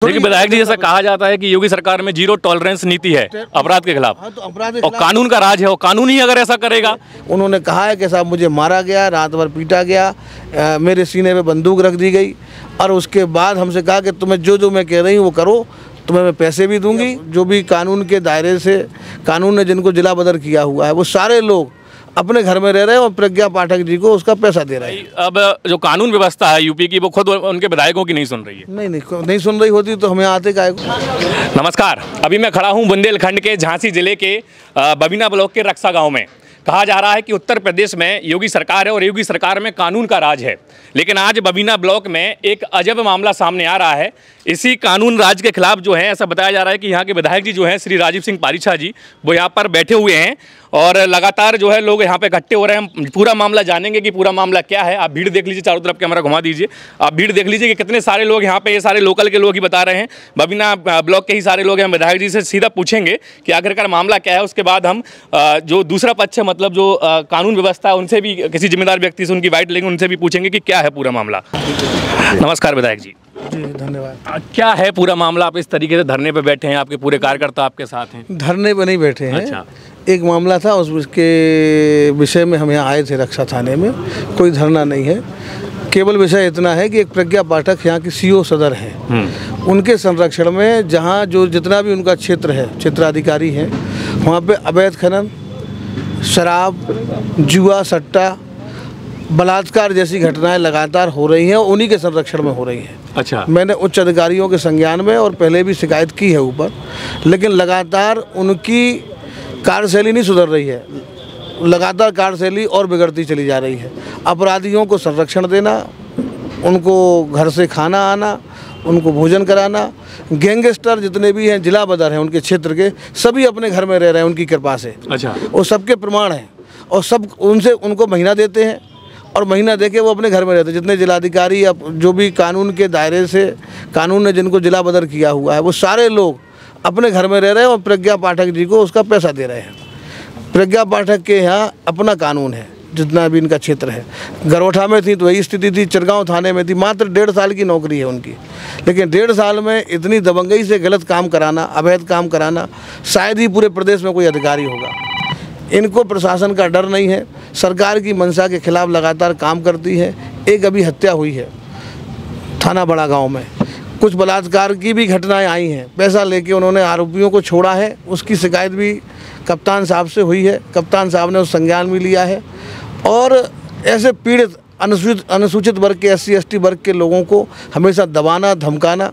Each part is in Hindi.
देखिए विधायक जी, ऐसा कहा जाता है कि योगी सरकार में जीरो टॉलरेंस नीति है अपराध के खिलाफ। हाँ, तो अपराध के और खिलाफ कानून का राज है, और कानून ही अगर ऐसा करेगा। उन्होंने कहा है कि साहब मुझे मारा गया, रात भर पीटा गया, मेरे सीने पे बंदूक रख दी गई, और उसके बाद हमसे कहा कि तुम्हें जो मैं कह रही हूँ वो करो, तुम्हें मैं पैसे भी दूंगी। जो भी कानून के दायरे से कानून ने जिनको जिला बदर किया हुआ है वो सारे लोग अपने घर में रह रहे हैं और प्रज्ञा पाठक जी को उसका पैसा दे रहे हैं। अब जो कानून व्यवस्था है यूपी की, वो खुद उनके विधायकों की नहीं सुन रही है। नहीं सुन रही होती तो हमें आते काहे को। नमस्कार, अभी मैं खड़ा हूं बुंदेलखंड के झांसी जिले के बबीना ब्लॉक के रक्षा गांव में। कहा जा रहा है कि उत्तर प्रदेश में योगी सरकार है और योगी सरकार में कानून का राज है, लेकिन आज बबीना ब्लॉक में एक अजब मामला सामने आ रहा है। इसी कानून राज के खिलाफ जो है, ऐसा बताया जा रहा है कि यहाँ के विधायक जी जो हैं श्री राजीव सिंह पारीछा जी, वो यहाँ पर बैठे हुए हैं और लगातार जो है लोग यहाँ पे इकट्ठे हो रहे हैं। पूरा मामला जानेंगे कि पूरा मामला क्या है। आप भीड़ देख लीजिए, चारों तरफ कैमरा घुमा दीजिए, आप भीड़ देख लीजिए कि कितने सारे लोग यहाँ पे, ये सारे लोकल के लोग ही बता रहे हैं, बबीना ब्लॉक के ही सारे लोग हैं। विधायक जी से सीधा पूछेंगे कि आखिरकार मामला क्या है। उसके बाद हम जो दूसरा पक्ष है, मतलब जो कानून व्यवस्था है, उनसे भी, किसी जिम्मेदार व्यक्ति से उनकी बाइट लेंगे, उनसे भी पूछेंगे कि क्या है पूरा मामला। नमस्कार विधायक जी। जी धन्यवाद। क्या है पूरा मामला? आप इस तरीके से धरने पे बैठे हैं, आपके पूरे कार्यकर्ता आपके साथ हैं? धरने पे नहीं बैठे हैं। अच्छा। एक मामला था, उसके विषय में हम यहाँ आए थे रक्षा थाने में। कोई धरना नहीं है, केवल विषय इतना है कि एक प्रज्ञा पाठक यहाँ की सीओ सदर हैं, उनके संरक्षण में जहाँ जो जितना भी उनका क्षेत्र है, क्षेत्राधिकारी हैं, वहाँ पे अवैध खनन, शराब, जुआ, सट्टा, बलात्कार जैसी घटनाएं लगातार हो रही हैं, उन्हीं के संरक्षण में हो रही हैं। अच्छा। मैंने उच्च अधिकारियों के संज्ञान में और पहले भी शिकायत की है ऊपर, लेकिन लगातार उनकी कार्यशैली नहीं सुधर रही है। लगातार कार्यशैली और बिगड़ती चली जा रही है। अपराधियों को संरक्षण देना, उनको घर से खाना आना, उनको भोजन कराना, गैंगस्टर जितने भी हैं, जिला बदर हैं उनके क्षेत्र के, सभी अपने घर में रह रहे हैं उनकी कृपा से। अच्छा। और सबके प्रमाण हैं, और सब उनसे उनको महीना देते हैं और महीना देके वो अपने घर में रहते हैं। जितने जिलाधिकारी या जो भी कानून के दायरे से कानून ने जिनको जिला बदर किया हुआ है वो सारे लोग अपने घर में रह रहे हैं और प्रज्ञा पाठक जी को उसका पैसा दे रहे हैं। प्रज्ञा पाठक के यहाँ अपना कानून है, जितना भी इनका क्षेत्र है। गरोठा में थी तो वही स्थिति थी, चिरगांव थाने में थी। मात्र 1.5 साल की नौकरी है उनकी, लेकिन 1.5 साल में इतनी दबंगई से गलत काम कराना, अवैध काम कराना, शायद ही पूरे प्रदेश में कोई अधिकारी होगा। इनको प्रशासन का डर नहीं है, सरकार की मंशा के खिलाफ लगातार काम करती है। एक अभी हत्या हुई है थाना बड़ा गांव में, कुछ बलात्कार की भी घटनाएं आई हैं। पैसा लेके उन्होंने आरोपियों को छोड़ा है, उसकी शिकायत भी कप्तान साहब से हुई है। कप्तान साहब ने उस संज्ञान भी लिया है। और ऐसे पीड़ित अनुसूचित वर्ग के, SC ST वर्ग के लोगों को हमेशा दबाना, धमकाना।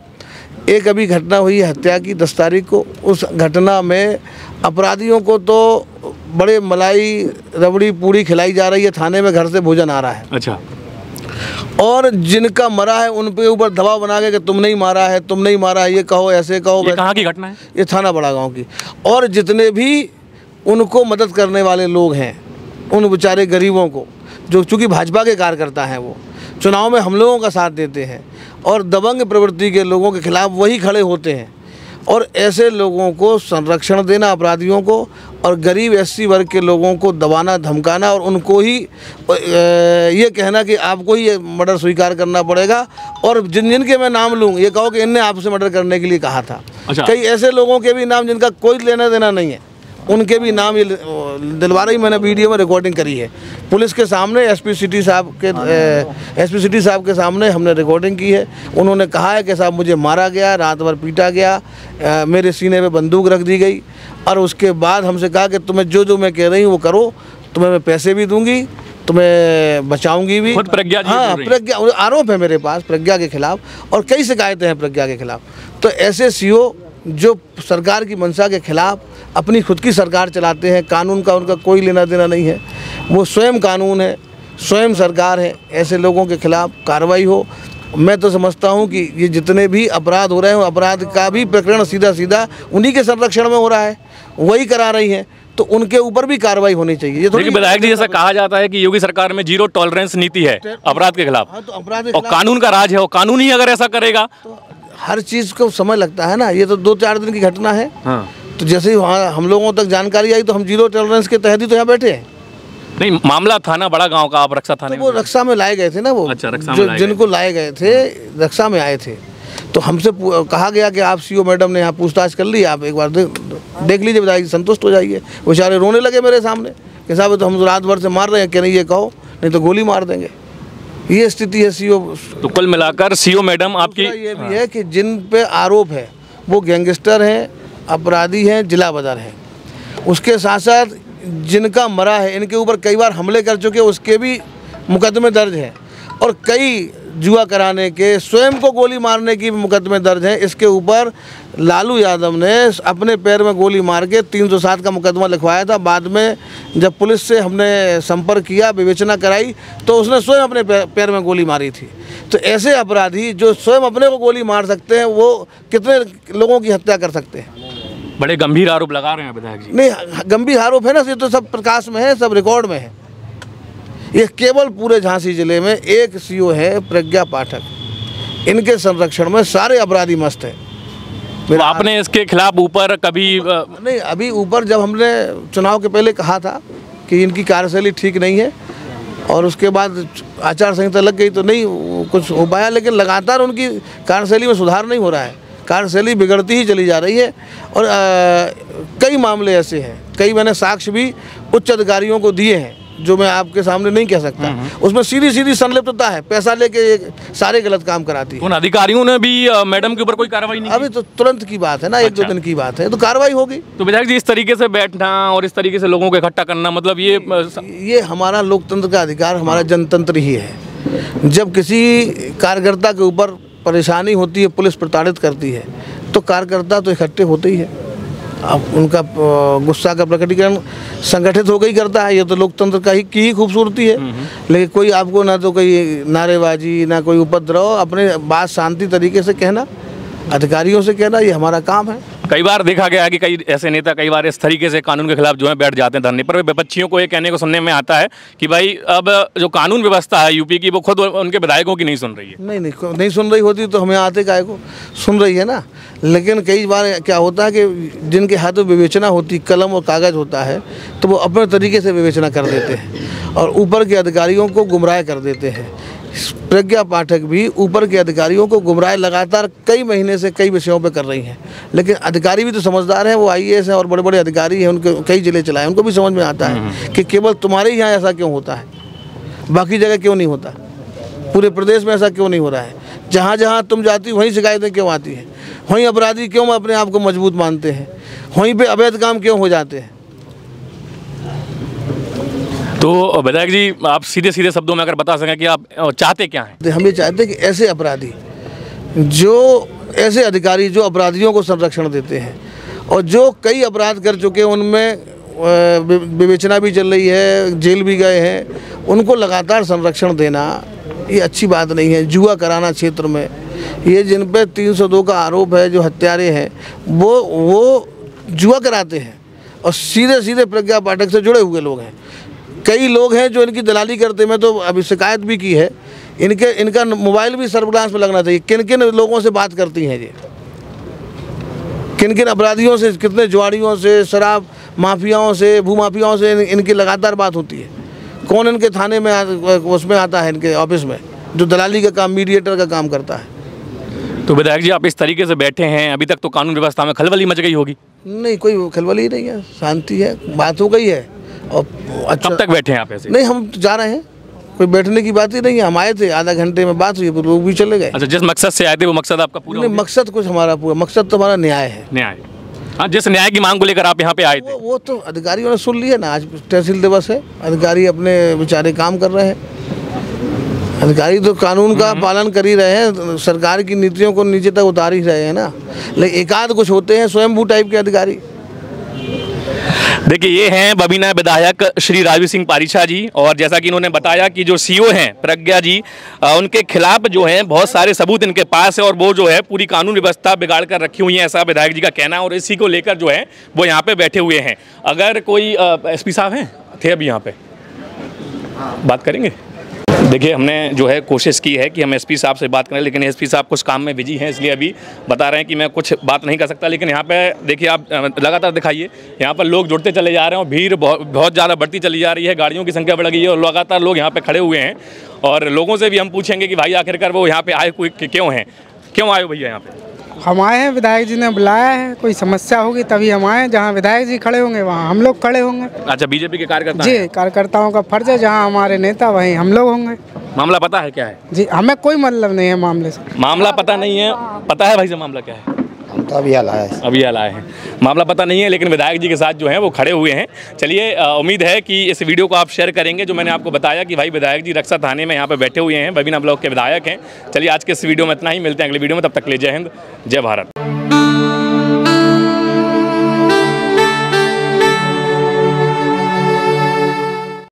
एक अभी घटना हुई है हत्या की 10 तारीख को। उस घटना में अपराधियों को तो बड़े मलाई, रबड़ी, पूड़ी खिलाई जा रही है, थाने में घर से भोजन आ रहा है। अच्छा। और जिनका मरा है उन पे ऊपर दबाव बना के कि तुम नहीं मारा है, तुम नहीं मारा है, ये कहो, ऐसे कहो। ये कहाँ की घटना है? ये थाना बड़ा गांव की। और जितने भी उनको मदद करने वाले लोग हैं, उन बेचारे गरीबों को, जो चूँकि भाजपा के कार्यकर्ता हैं, वो चुनाव में हम लोगों का साथ देते हैं और दबंग प्रवृत्ति के लोगों के खिलाफ वही खड़े होते हैं। और ऐसे लोगों को संरक्षण देना, अपराधियों को, और गरीब SC वर्ग के लोगों को दबाना, धमकाना, और उनको ही ये कहना कि आपको ही ये मर्डर स्वीकार करना पड़ेगा, और जिनके मैं नाम लूँ ये कहो कि इनने आपसे मर्डर करने के लिए कहा था। अच्छा। कई ऐसे लोगों के भी नाम जिनका कोई लेना देना नहीं है, उनके भी नाम ये दिलवा रही। मैंने वीडियो में रिकॉर्डिंग करी है, पुलिस के सामने, SP सिटी साहब के सामने हमने रिकॉर्डिंग की है। उन्होंने कहा है कि साहब मुझे मारा गया, रात भर पीटा गया, मेरे सीने पे बंदूक रख दी गई, और उसके बाद हमसे कहा कि तुम्हें जो मैं कह रही हूँ वो करो, तुम्हें मैं पैसे भी दूंगी, तुम्हें बचाऊंगी भी। प्रज्ञा जी? हाँ, प्रज्ञा आरोप है मेरे पास प्रज्ञा के खिलाफ, और कई शिकायतें हैं प्रज्ञा के खिलाफ। तो ऐसे CO जो सरकार की मंशा के खिलाफ अपनी खुद की सरकार चलाते हैं, कानून का उनका कोई लेना देना नहीं है, वो स्वयं कानून है, स्वयं सरकार है, ऐसे लोगों के खिलाफ कार्रवाई हो। मैं तो समझता हूं कि ये जितने भी अपराध हो रहे हैं, अपराध का भी प्रकरण सीधा उन्हीं के संरक्षण में हो रहा है, वही करा रही हैं, तो उनके ऊपर भी कार्रवाई होनी चाहिए। ये देखिए विधायक जी, जैसा कहा जाता है कि योगी सरकार में जीरो टॉलरेंस नीति है अपराध के खिलाफ। हाँ, तो अपराध और कानून का राज है, और कानून ही अगर ऐसा करेगा तो हर चीज़ को समय लगता है ना। ये तो 2-4 दिन की घटना है। हाँ। तो जैसे ही वहाँ हम लोगों तक जानकारी आई तो हम जीरो टॉलरेंस के तहत ही तो यहाँ बैठे हैं। नहीं, मामला थाना बड़ा गांव का, आप रक्षा थाने तो वो रक्षा में लाए गए थे ना, वो अच्छा, रक्षा में जिनको लाए गए थे रक्षा में आए थे। तो हमसे कहा गया कि आप सीओ मैडम ने यहाँ पूछताछ कर ली, आप एक बार देख लीजिए, विधायक जी संतुष्ट हो जाइए। बेचारे रोने लगे मेरे सामने कि साहब तो हम रात भर से मार रहे हैं, कि नहीं ये कहो नहीं तो गोली मार देंगे। ये स्थिति है सीओ। तो कुल मिलाकर सीओ मैडम आपकी ये भी है कि जिन पे आरोप है वो गैंगस्टर हैं, अपराधी हैं, जिला बदर हैं। उसके साथ साथ जिनका मरा है, इनके ऊपर कई बार हमले कर चुके, उसके भी मुकदमे दर्ज हैं, और कई जुआ कराने के, स्वयं को गोली मारने की भी मुकदमे दर्ज हैं। इसके ऊपर लालू यादव ने अपने पैर में गोली मार के 307 का मुकदमा लिखवाया था। बाद में जब पुलिस से हमने संपर्क किया, विवेचना कराई, तो उसने स्वयं अपने पैर में गोली मारी थी। तो ऐसे अपराधी जो स्वयं अपने को गोली मार सकते हैं, वो कितने लोगों की हत्या कर सकते हैं? बड़े गंभीर आरोप लगा रहे हैं विधायक जी। नहीं, गंभीर आरोप है ना, ये तो सब प्रकाश में है, सब रिकॉर्ड में है। ये केवल पूरे झांसी जिले में एक सीओ है प्रज्ञा पाठक, इनके संरक्षण में सारे अपराधी मस्त हैं। तो आपने इसके खिलाफ ऊपर कभी नहीं, अभी ऊपर जब हमने चुनाव के पहले कहा था कि इनकी कार्यशैली ठीक नहीं है, और उसके बाद आचार संहिता लग गई तो नहीं कुछ हो पाया, लेकिन लगातार उनकी कार्यशैली में सुधार नहीं हो रहा है, कार्यशैली बिगड़ती ही चली जा रही है। और कई मामले ऐसे हैं, कई मैंने साक्ष्य भी उच्च अधिकारियों को दिए हैं जो मैं आपके सामने नहीं कह सकता। उसमें सीधी सीधी संलिप्तता है, पैसा लेके सारे गलत काम कराती है। उन अधिकारियों ने भी मैडम के ऊपर कोई कार्रवाई नहीं अभी तो तुरंत की बात है ना, एक दो दिन की बात है, तो कार्रवाई होगी। तो विधायक जी, इस तरीके से बैठना और इस तरीके से लोगों को इकट्ठा करना, मतलब ये हमारा लोकतंत्र का अधिकार, हमारा जनतंत्र ही है। जब किसी कार्यकर्ता के ऊपर परेशानी होती है, पुलिस प्रताड़ित करती है, तो कार्यकर्ता तो इकट्ठे होते ही है। अब उनका गुस्सा का प्रकटीकरण संगठित होकर ही करता है। ये तो लोकतंत्र का ही खूबसूरती है। लेकिन कोई आपको ना तो कोई नारेबाजी, ना कोई उपद्रव, अपने बात शांति तरीके से कहना, अधिकारियों से कहना, ये हमारा काम है। कई बार देखा गया है कि कई ऐसे नेता कई बार इस तरीके से कानून के खिलाफ जो है बैठ जाते हैं धरने पर। विपक्षियों को ये कहने को सुनने में आता है कि भाई अब जो कानून व्यवस्था है यूपी की, वो खुद उनके विधायकों की नहीं सुन रही है। नहीं सुन रही होती तो हमें आते काहे को, सुन रही है ना। लेकिन कई बार क्या होता है कि जिनके हाथों विवेचना होती, कलम और कागज़ होता है, तो वो अपने तरीके से विवेचना कर देते हैं और ऊपर के अधिकारियों को गुमराह कर देते हैं। प्रज्ञा पाठक भी ऊपर के अधिकारियों को गुमराह लगातार कई महीने से कई विषयों पे कर रही हैं। लेकिन अधिकारी भी तो समझदार हैं, वो IAS हैं और बड़े बड़े अधिकारी हैं, उनके कई जिले चलाए, उनको भी समझ में आता है कि केवल तुम्हारे यहाँ ऐसा क्यों होता है, बाकी जगह क्यों नहीं होता, पूरे प्रदेश में ऐसा क्यों नहीं हो रहा है। जहाँ जहाँ तुम जाती वहीं शिकायतें क्यों आती हैं, वहीं अपराधी क्यों अपने आप को मजबूत मानते हैं, वहीं पर अवैध काम क्यों हो जाते हैं। तो विधायक जी, आप सीधे सीधे शब्दों में अगर बता सकें कि आप चाहते क्या हैं? हम ये चाहते हैं कि ऐसे अपराधी, ऐसे अधिकारी जो अपराधियों को संरक्षण देते हैं और जो कई अपराध कर चुके हैं, उनमें विवेचना भी चल रही है, जेल भी गए हैं, उनको लगातार संरक्षण देना ये अच्छी बात नहीं है। जुआ कराना क्षेत्र में, ये जिन पे 302 का आरोप है, जो हत्यारे हैं, वो जुआ कराते हैं और सीधे सीधे प्रज्ञा पाठक से जुड़े हुए लोग हैं। कई लोग हैं जो इनकी दलाली करते हैं। मैं तो अभी शिकायत भी की है, इनका मोबाइल भी सर्विलांस में लगना चाहिए। किन किन लोगों से बात करती हैं ये, किन किन अपराधियों से, कितने जुआड़ियों से, शराब माफियाओं से, भूमाफियाओं से इनकी लगातार बात होती है। कौन इनके थाने में उसमें आता है, इनके ऑफिस में, जो दलाली का काम, मीडिएटर का काम करता है। तो विधायक जी, आप इस तरीके से बैठे हैं, अभी तक तो कानून व्यवस्था में खलबली मच गई होगी? नहीं, कोई खलबली नहीं है, शांति है, बात हो गई है। और अच्छा, कब तक बैठे हैं आप ऐसे? नहीं, हम जा रहे हैं, कोई बैठने की बात ही नहीं है। हम आए थे, आधा घंटे में बात हुई, लोग भी चले गए। अच्छा, जिस मकसद से आए थे वो मकसद आपका पूरा? नहीं, मकसद कुछ हमारा पूरा, मकसद तो हमारा न्याय है। न्याय, हाँ, जिस न्याय की मांग को लेकर आप यहाँ पे आए थे वो तो अधिकारियों ने सुन लिया ना। आज तहसील दिवस है, अधिकारी अपने बेचारे काम कर रहे हैं। अधिकारी तो कानून का पालन कर ही रहे हैं, सरकार की नीतियों को नीचे तक उतार ही रहे हैं ना। लेकिन एकाध कुछ होते हैं स्वयंभू टाइप के अधिकारी। देखिए, ये हैं बबीना विधायक श्री राजवीर सिंह पारिछा जी, और जैसा कि इन्होंने बताया कि जो सीओ हैं प्रज्ञा जी, उनके खिलाफ जो है बहुत सारे सबूत इनके पास है और वो जो है पूरी कानून व्यवस्था बिगाड़ कर रखी हुई है, ऐसा विधायक जी का कहना है। और इसी को लेकर जो है वो यहाँ पे बैठे हुए हैं। अगर कोई SP साहब हैं, थे अभी यहाँ पे, बात करेंगे। देखिए, हमने जो है कोशिश की है कि हम SP साहब से बात करें, लेकिन SP साहब कुछ काम में बिजी हैं, इसलिए अभी बता रहे हैं कि मैं कुछ बात नहीं कर सकता। लेकिन यहाँ पे देखिए, आप लगातार दिखाइए, यहाँ पर लोग जुड़ते चले जा रहे हैं और भीड़ बहुत ज़्यादा बढ़ती चली जा रही है, गाड़ियों की संख्या बढ़ गई है और लगातार लोग यहाँ पे खड़े हुए हैं। और लोगों से भी हम पूछेंगे कि भाई आखिरकार वो यहाँ पे आए क्यों हैं, क्यों आए हो भैया यहाँ पे? हम आए हैं, विधायक जी ने बुलाया है, कोई समस्या होगी तभी हम आए। जहाँ विधायक जी खड़े होंगे वहाँ हम लोग खड़े होंगे। अच्छा, बीजेपी के कार्यकर्ता जी, हैं? कार्यकर्ताओं का फर्ज है, जहाँ हमारे नेता वहीं हम लोग होंगे। मामला पता है क्या है? जी, हमें कोई मतलब नहीं है मामले से। मामला पता नहीं है? पता है भाई साहब मामला क्या है? हम तो अभी हाल आए अभी हाल आए हैं, मामला पता नहीं है, लेकिन विधायक जी के साथ जो हैं वो खड़े हुए हैं। चलिए, उम्मीद है कि इस वीडियो को आप शेयर करेंगे। जो मैंने आपको बताया कि भाई विधायक जी रक्सा थाने में यहाँ पे बैठे हुए हैं, बबीना ब्लॉक के विधायक हैं। चलिए, आज के इस वीडियो में इतना ही, मिलते हैं अगले वीडियो में, तब तक के लिए जय हिंद, जय भारत।